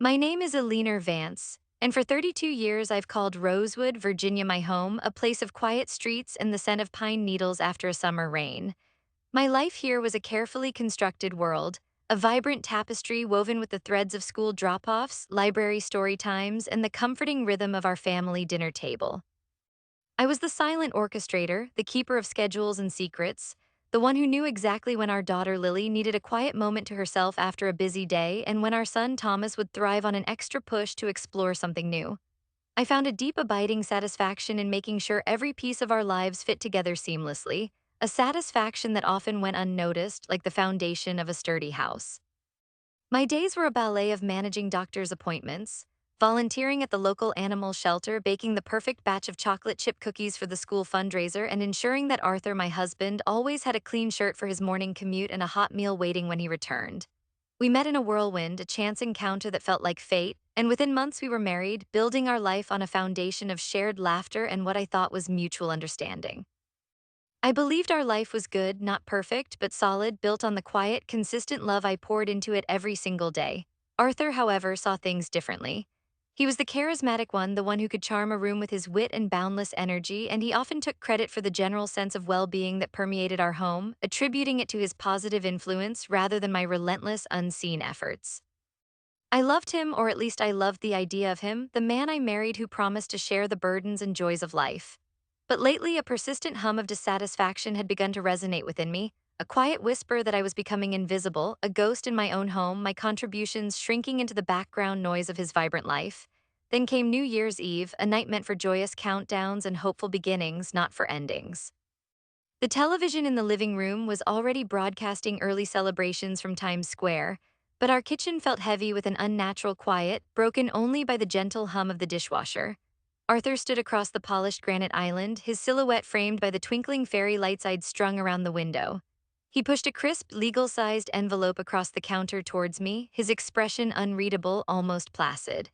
My name is Aliner Vance, and for 32 years I've called Rosewood, Virginia my home, a place of quiet streets and the scent of pine needles after a summer rain. My life here was a carefully constructed world, a vibrant tapestry woven with the threads of school drop-offs, library story times, and the comforting rhythm of our family dinner table. I was the silent orchestrator, the keeper of schedules and secrets, the one who knew exactly when our daughter Lily needed a quiet moment to herself after a busy day and when our son Thomas would thrive on an extra push to explore something new. I found a deep abiding satisfaction in making sure every piece of our lives fit together seamlessly, a satisfaction that often went unnoticed, like the foundation of a sturdy house. My days were a ballet of managing doctor's appointments, volunteering at the local animal shelter, baking the perfect batch of chocolate chip cookies for the school fundraiser, and ensuring that Arthur, my husband, always had a clean shirt for his morning commute and a hot meal waiting when he returned. We met in a whirlwind, a chance encounter that felt like fate, and within months we were married, building our life on a foundation of shared laughter and what I thought was mutual understanding. I believed our life was good, not perfect, but solid, built on the quiet, consistent love I poured into it every single day. Arthur, however, saw things differently. He was the charismatic one, the one who could charm a room with his wit and boundless energy, and he often took credit for the general sense of well-being that permeated our home, attributing it to his positive influence rather than my relentless, unseen efforts. I loved him, or at least I loved the idea of him, the man I married who promised to share the burdens and joys of life. But lately, a persistent hum of dissatisfaction had begun to resonate within me, a quiet whisper that I was becoming invisible, a ghost in my own home, my contributions shrinking into the background noise of his vibrant life. Then came New Year's Eve, a night meant for joyous countdowns and hopeful beginnings, not for endings. The television in the living room was already broadcasting early celebrations from Times Square, but our kitchen felt heavy with an unnatural quiet, broken only by the gentle hum of the dishwasher. Arthur stood across the polished granite island, his silhouette framed by the twinkling fairy lights I'd strung around the window. He pushed a crisp, legal-sized envelope across the counter towards me, his expression unreadable, almost placid.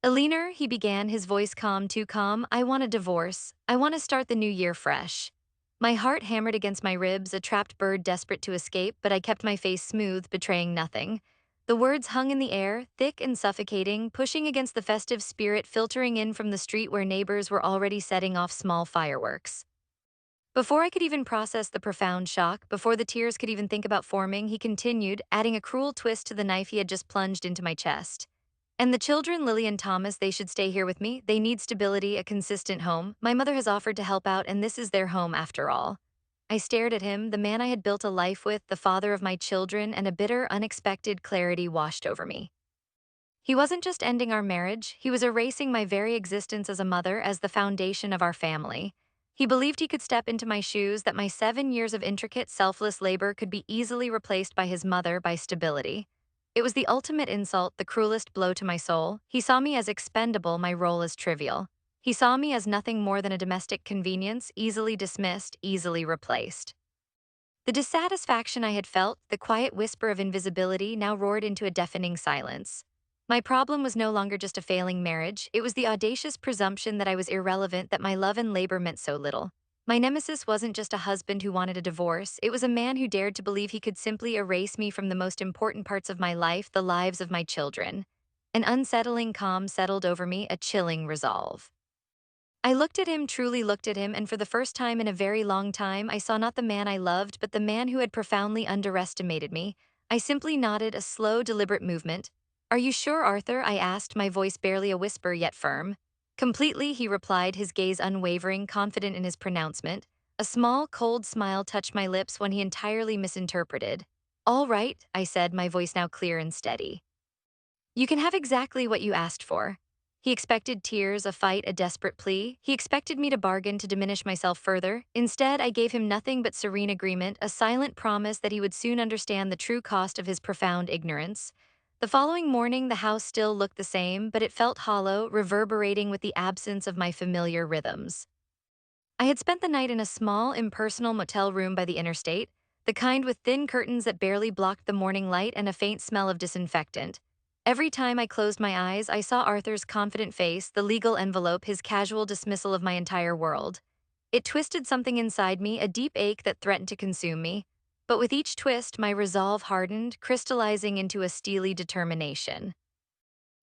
"Aliner," he began, his voice calm, too calm, "I want a divorce. I want to start the new year fresh." My heart hammered against my ribs, a trapped bird desperate to escape, but I kept my face smooth, betraying nothing. The words hung in the air, thick and suffocating, pushing against the festive spirit filtering in from the street where neighbors were already setting off small fireworks. Before I could even process the profound shock, before the tears could even think about forming, he continued, adding a cruel twist to the knife he had just plunged into my chest. "And the children, Lily and Thomas, they should stay here with me. They need stability, a consistent home. My mother has offered to help out, and this is their home after all." I stared at him, the man I had built a life with, the father of my children, and a bitter, unexpected clarity washed over me. He wasn't just ending our marriage, he was erasing my very existence as a mother, as the foundation of our family. He believed he could step into my shoes, that my 7 years of intricate, selfless labor could be easily replaced by his mother, by stability. It was the ultimate insult, the cruelest blow to my soul. He saw me as expendable, my role as trivial. He saw me as nothing more than a domestic convenience, easily dismissed, easily replaced. The dissatisfaction I had felt, the quiet whisper of invisibility, now roared into a deafening silence. My problem was no longer just a failing marriage, it was the audacious presumption that I was irrelevant, that my love and labor meant so little. My nemesis wasn't just a husband who wanted a divorce, it was a man who dared to believe he could simply erase me from the most important parts of my life, the lives of my children. An unsettling calm settled over me, a chilling resolve. I looked at him, truly looked at him, and for the first time in a very long time, I saw not the man I loved, but the man who had profoundly underestimated me. I simply nodded, a slow, deliberate movement. "Are you sure, Arthur?" I asked, my voice barely a whisper, yet firm. "Completely," he replied, his gaze unwavering, confident in his pronouncement. A small, cold smile touched my lips when he entirely misinterpreted. "All right," I said, my voice now clear and steady. "You can have exactly what you asked for." He expected tears, a fight, a desperate plea. He expected me to bargain, to diminish myself further. Instead, I gave him nothing but serene agreement, a silent promise that he would soon understand the true cost of his profound ignorance. The following morning, the house still looked the same, but it felt hollow, reverberating with the absence of my familiar rhythms. I had spent the night in a small, impersonal motel room by the interstate, the kind with thin curtains that barely blocked the morning light and a faint smell of disinfectant. Every time I closed my eyes, I saw Arthur's confident face, the legal envelope, his casual dismissal of my entire world. It twisted something inside me, a deep ache that threatened to consume me. But with each twist, my resolve hardened, crystallizing into a steely determination.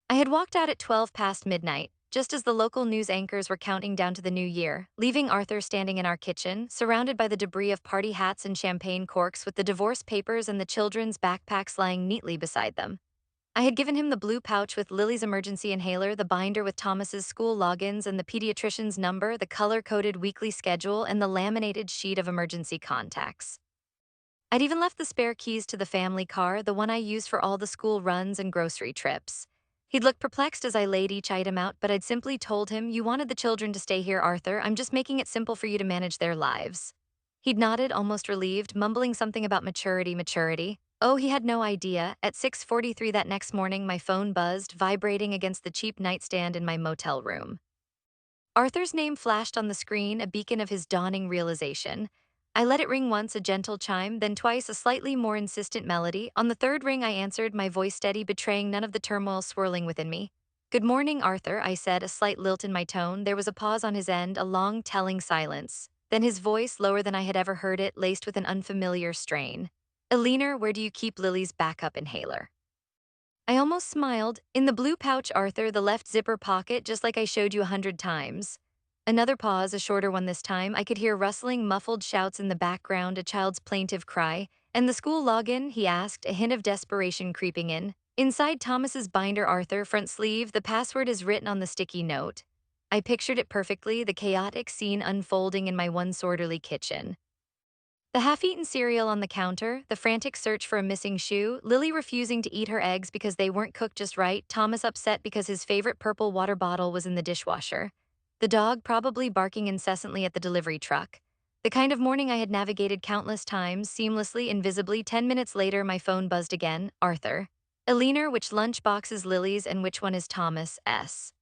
I had walked out at 12 past midnight, just as the local news anchors were counting down to the new year, leaving Arthur standing in our kitchen, surrounded by the debris of party hats and champagne corks with the divorce papers and the children's backpacks lying neatly beside them. I had given him the blue pouch with Lily's emergency inhaler, the binder with Thomas's school logins and the pediatrician's number, the color-coded weekly schedule, and the laminated sheet of emergency contacts. I'd even left the spare keys to the family car, the one I used for all the school runs and grocery trips. He'd looked perplexed as I laid each item out, but I'd simply told him, "You wanted the children to stay here, Arthur. I'm just making it simple for you to manage their lives." He'd nodded, almost relieved, mumbling something about maturity, maturity. Oh, he had no idea. At 6:43 that next morning, my phone buzzed, vibrating against the cheap nightstand in my motel room. Arthur's name flashed on the screen, a beacon of his dawning realization. I let it ring once, a gentle chime, then twice, a slightly more insistent melody. On the third ring, I answered, my voice steady, betraying none of the turmoil swirling within me. "Good morning, Arthur," I said, a slight lilt in my tone. There was a pause on his end, a long, telling silence. Then his voice, lower than I had ever heard it, laced with an unfamiliar strain. "Eleanor, where do you keep Lily's backup inhaler?" I almost smiled. "In the blue pouch, Arthur, the left zipper pocket, just like I showed you 100 times." Another pause, a shorter one this time. I could hear rustling, muffled shouts in the background, a child's plaintive cry. "And the school login?" he asked, a hint of desperation creeping in. "Inside Thomas's binder, Arthur, front sleeve, the password is written on the sticky note." I pictured it perfectly, the chaotic scene unfolding in my once orderly kitchen. The half-eaten cereal on the counter, the frantic search for a missing shoe, Lily refusing to eat her eggs because they weren't cooked just right, Thomas upset because his favorite purple water bottle was in the dishwasher. The dog probably barking incessantly at the delivery truck. The kind of morning I had navigated countless times, seamlessly, invisibly. 10 minutes later, my phone buzzed again. "Arthur. Eleanor, which lunchbox is Lily's and which one is Thomas's?"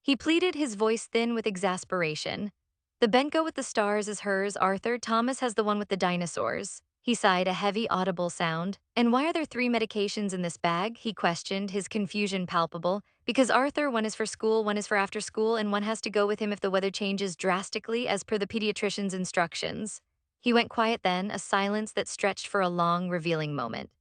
He pleaded, his voice thin with exasperation. "The Bentgo with the stars is hers, Arthur. Thomas has the one with the dinosaurs." He sighed, a heavy, audible sound. "And why are there 3 medications in this bag?" he questioned, his confusion palpable. "Because, Arthur, one is for school, one is for after school, and one has to go with him if the weather changes drastically as per the pediatrician's instructions." He went quiet then, a silence that stretched for a long, revealing moment.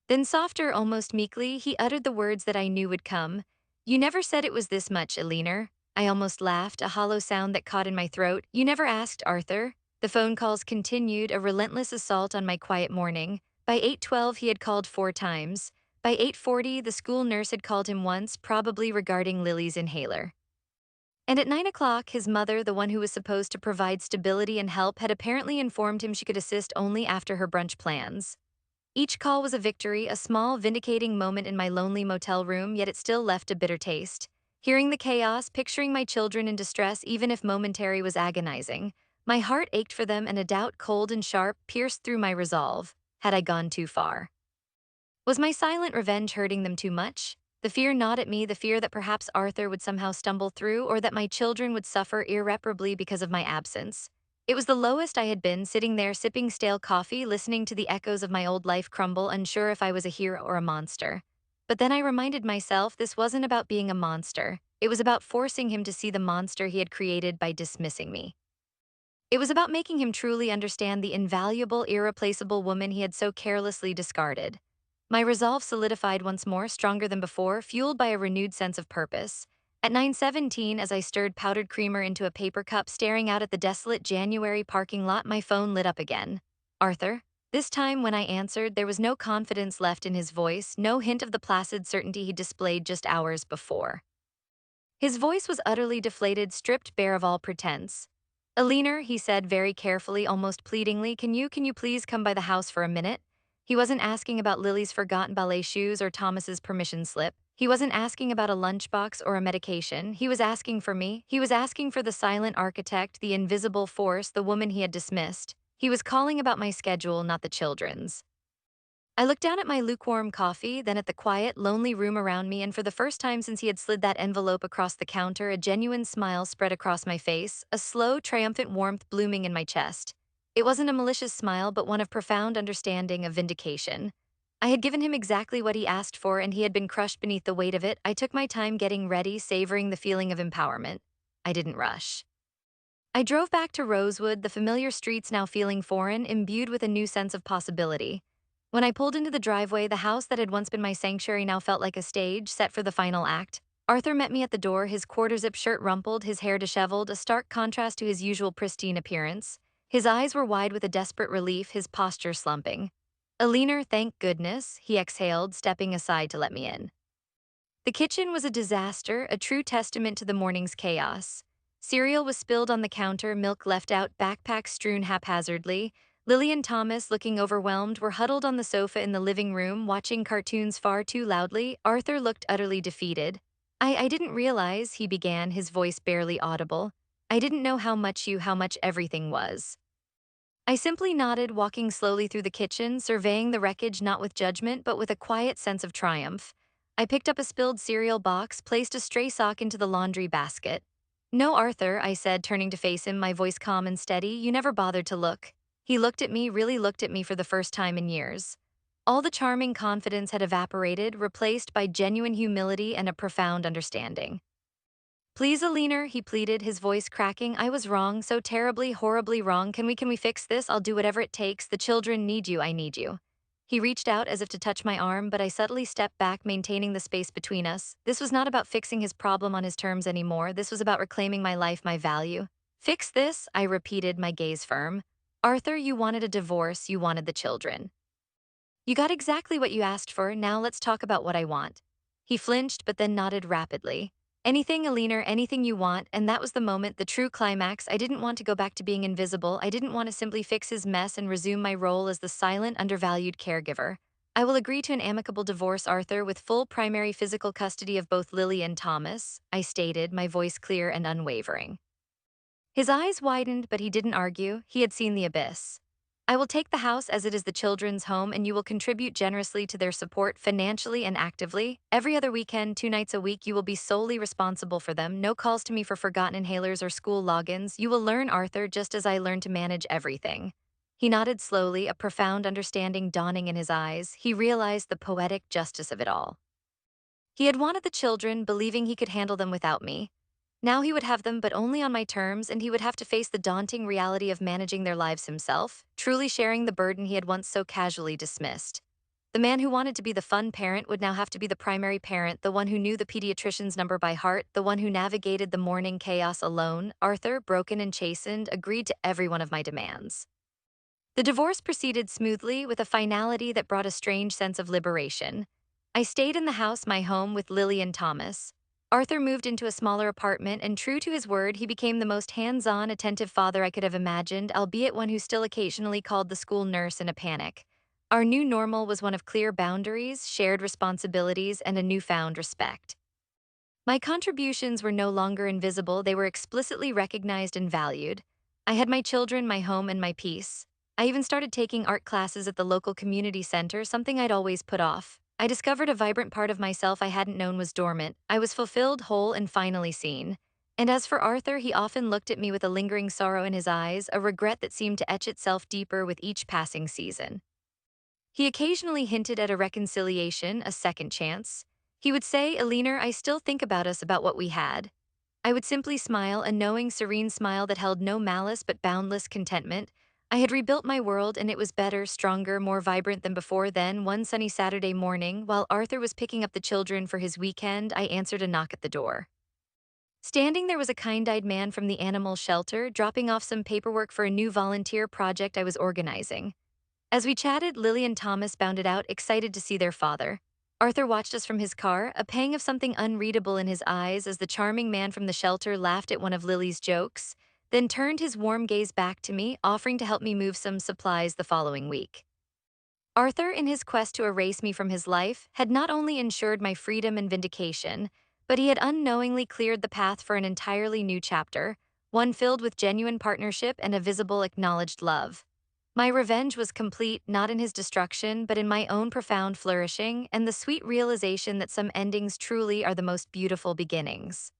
Then softer, almost meekly, he uttered the words that I knew would come. "You never said it was this much, Eleanor." I almost laughed, a hollow sound that caught in my throat. "You never asked, Arthur." The phone calls continued, a relentless assault on my quiet morning. By 8:12, he had called 4 times. By 8:40, the school nurse had called him once, probably regarding Lily's inhaler. And at 9 o'clock, his mother, the one who was supposed to provide stability and help, had apparently informed him she could assist only after her brunch plans. Each call was a victory, a small, vindicating moment in my lonely motel room, yet it still left a bitter taste. Hearing the chaos, picturing my children in distress, even if momentary, was agonizing. My heart ached for them, and a doubt, cold and sharp, pierced through my resolve. Had I gone too far? Was my silent revenge hurting them too much? The fear gnawed at me, the fear that perhaps Arthur would somehow stumble through, or that my children would suffer irreparably because of my absence. It was the lowest I had been, sitting there sipping stale coffee, listening to the echoes of my old life crumble, unsure if I was a hero or a monster. But then I reminded myself this wasn't about being a monster. It was about forcing him to see the monster he had created by dismissing me. It was about making him truly understand the invaluable, irreplaceable woman he had so carelessly discarded. My resolve solidified once more, stronger than before, fueled by a renewed sense of purpose. At 9:17, as I stirred powdered creamer into a paper cup, staring out at the desolate January parking lot, my phone lit up again. "Arthur?" This time, when I answered, there was no confidence left in his voice, no hint of the placid certainty he displayed just hours before. His voice was utterly deflated, stripped bare of all pretense. "Eleanor," he said very carefully, almost pleadingly, can you please come by the house for a minute?" He wasn't asking about Lily's forgotten ballet shoes or Thomas's permission slip. He wasn't asking about a lunchbox or a medication. He was asking for me. He was asking for the silent architect, the invisible force, the woman he had dismissed. He was calling about my schedule, not the children's. I looked down at my lukewarm coffee, then at the quiet, lonely room around me, and for the first time since he had slid that envelope across the counter, a genuine smile spread across my face, a slow, triumphant warmth blooming in my chest. It wasn't a malicious smile, but one of profound understanding, of vindication. I had given him exactly what he asked for, and he had been crushed beneath the weight of it. I took my time getting ready, savoring the feeling of empowerment. I didn't rush. I drove back to Rosewood, the familiar streets now feeling foreign, imbued with a new sense of possibility. When I pulled into the driveway, the house that had once been my sanctuary now felt like a stage set for the final act. Arthur met me at the door, his quarter-zip shirt rumpled, his hair disheveled, a stark contrast to his usual pristine appearance. His eyes were wide with a desperate relief, his posture slumping. "Alina, thank goodness," he exhaled, stepping aside to let me in. The kitchen was a disaster, a true testament to the morning's chaos. Cereal was spilled on the counter, milk left out, backpacks strewn haphazardly. Lily and Thomas, looking overwhelmed, were huddled on the sofa in the living room, watching cartoons far too loudly. Arthur looked utterly defeated. I didn't realize," he began, his voice barely audible. "I didn't know how much everything was." I simply nodded, walking slowly through the kitchen, surveying the wreckage not with judgment but with a quiet sense of triumph. I picked up a spilled cereal box, placed a stray sock into the laundry basket. "No, Arthur," I said, turning to face him, my voice calm and steady, "you never bothered to look." He looked at me, really looked at me for the first time in years. All the charming confidence had evaporated, replaced by genuine humility and a profound understanding. "Please, Alina," he pleaded, his voice cracking. "I was wrong, so terribly, horribly wrong. Can we fix this? I'll do whatever it takes. The children need you, I need you." He reached out as if to touch my arm, but I subtly stepped back, maintaining the space between us. This was not about fixing his problem on his terms anymore. This was about reclaiming my life, my value. "Fix this?" I repeated, my gaze firm. "Arthur, you wanted a divorce, you wanted the children. You got exactly what you asked for, now let's talk about what I want." He flinched but then nodded rapidly. "Anything, Alina, anything you want," and that was the moment, the true climax. I didn't want to go back to being invisible. I didn't want to simply fix his mess and resume my role as the silent, undervalued caregiver. "I will agree to an amicable divorce, Arthur, with full primary physical custody of both Lily and Thomas," I stated, my voice clear and unwavering. His eyes widened, but he didn't argue. He had seen the abyss. "I will take the house as it is the children's home, and you will contribute generously to their support financially and actively. Every other weekend, 2 nights a week, you will be solely responsible for them. No calls to me for forgotten inhalers or school logins. You will learn, Arthur, just as I learned to manage everything." He nodded slowly, a profound understanding dawning in his eyes. He realized the poetic justice of it all. He had wanted the children, believing he could handle them without me. Now he would have them, but only on my terms, and he would have to face the daunting reality of managing their lives himself, truly sharing the burden he had once so casually dismissed. The man who wanted to be the fun parent would now have to be the primary parent, the one who knew the pediatrician's number by heart, the one who navigated the morning chaos alone. Arthur, broken and chastened, agreed to every one of my demands. The divorce proceeded smoothly, with a finality that brought a strange sense of liberation. I stayed in the house, my home, with Lily and Thomas. Arthur moved into a smaller apartment, and true to his word, he became the most hands-on, attentive father I could have imagined, albeit one who still occasionally called the school nurse in a panic. Our new normal was one of clear boundaries, shared responsibilities, and a newfound respect. My contributions were no longer invisible, they were explicitly recognized and valued. I had my children, my home, and my peace. I even started taking art classes at the local community center, something I'd always put off. I discovered a vibrant part of myself I hadn't known was dormant. I was fulfilled, whole, and finally seen. And as for Arthur, he often looked at me with a lingering sorrow in his eyes, a regret that seemed to etch itself deeper with each passing season. He occasionally hinted at a reconciliation, a second chance. He would say, "Alina, I still think about us, about what we had." I would simply smile, a knowing, serene smile that held no malice but boundless contentment. I had rebuilt my world, and it was better, stronger, more vibrant than before. Then, one sunny Saturday morning, while Arthur was picking up the children for his weekend, I answered a knock at the door. Standing there was a kind-eyed man from the animal shelter, dropping off some paperwork for a new volunteer project I was organizing. As we chatted, Lily and Thomas bounded out, excited to see their father. Arthur watched us from his car, a pang of something unreadable in his eyes as the charming man from the shelter laughed at one of Lily's jokes, then turned his warm gaze back to me, offering to help me move some supplies the following week. Arthur, in his quest to erase me from his life, had not only ensured my freedom and vindication, but he had unknowingly cleared the path for an entirely new chapter, one filled with genuine partnership and a visible, acknowledged love. My revenge was complete, not in his destruction, but in my own profound flourishing and the sweet realization that some endings truly are the most beautiful beginnings.